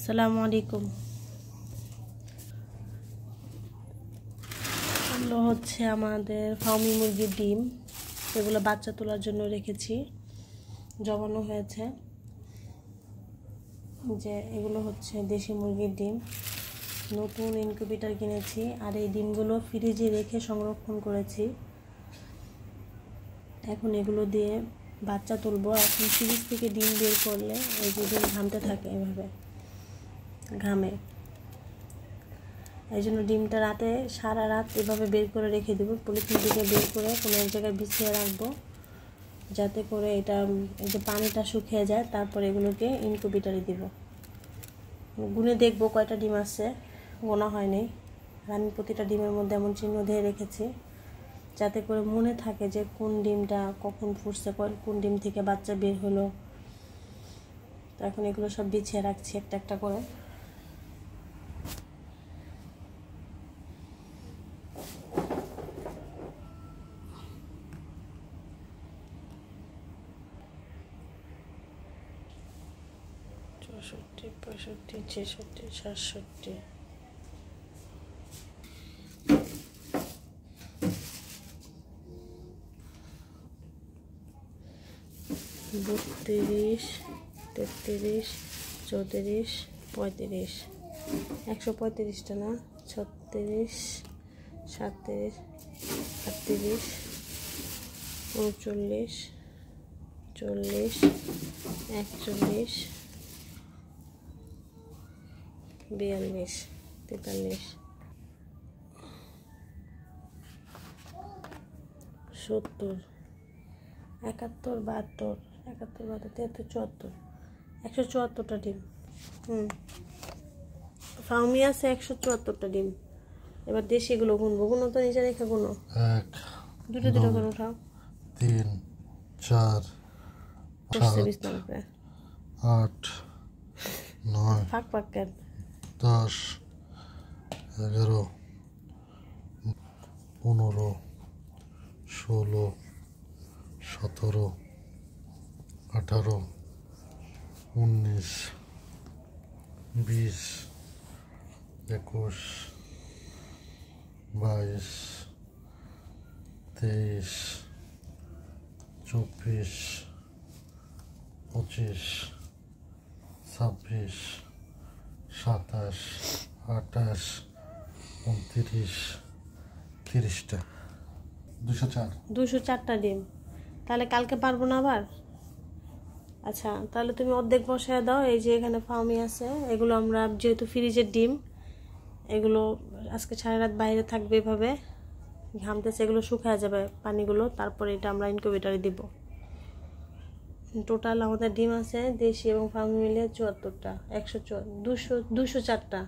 আসসালামু আলাইকুম। এগুলো হচ্ছে আমাদের ফার্মি মুরগির ডিম, এগুলো বাচ্চা তোলার জন্য রেখেছি, জমানো হয়েছে। যে এগুলো হচ্ছে দেশি মুরগির ডিম, নতুন ইনকিউবেটর কিনেছি, আর এই ডিমগুলো ফ্রিজে রেখে সংরক্ষণ করেছি। এখন এগুলো দিয়ে বাচ্চা তুলবো। এখন ফ্রিজ থেকে ডিম বের করলে এই যে ডিম ঘামতে থাকে, এভাবে ঘামে। এই জন্য ডিমটা রাতে সারা রাত এভাবে বের করে রেখে দেবো, পলিথিন থেকে বের করে কোনো এক জায়গায় বিছিয়ে রাখবো, যাতে করে এটা এই যে পানিটা শুকিয়ে যায়। তারপর এগুলোকে ইনকিউবেটরে দিব। গুনে দেখবো কয়টা ডিম আছে, গোনা হয়নি। আর আমি প্রতিটা ডিমের মধ্যে এমন চিহ্ন দিয়ে রেখেছি যাতে করে মনে থাকে যে কোন ডিমটা কখন ফুটছে, কোন ডিম থেকে বাচ্চা বের হলো। তো এখন এগুলো সব বিছিয়ে রাখছি একটা একটা করে। চৌষট্টি, পঁয়ষট্টি, ছেষট্টি, সাতষট্টি, বত্রিশ, তেত্রিশ, চৌত্রিশ, পঁয়ত্রিশ, 135টা না, 36, 37, 38, 39, 40, 41, 42, 43, 70, 71, 72, 73, 74, 174টা ডিম। ফার্মি আছে 174টা ডিম। এবার দেশিগুলো গুনবো, গুনো তো নিচে রেখে গুনো। 1, দুটো দুটো করে উঠাও। 3, 4, 7, 8, 9, ফাঁক ফাঁক কেন? 10, 11, 15, 16, 17, 18, 19, 20, 21, 22, 23, 24, 25, 26, 27, 28, 29, 30টা, 204। 204টা ডিম। তাহলে কালকে পারবো না আবার? আচ্ছা, তাহলে তুমি অর্ধেক বসায় দাও। এই যে এখানে ফার্মি আছে, এগুলো আমরা যেহেতু ফ্রিজের ডিম, এগুলো আজকে সারা রাত বাইরে থাকবে, এভাবে ঘামতেছে, এগুলো শুকায় যাবে পানিগুলো। তারপরে এটা আমরা ইনকিউবেটরে দিব। টোটাল আমাদের ডিম আছে দেশি এবং ফার্মি মিলে 74টা, 204টা।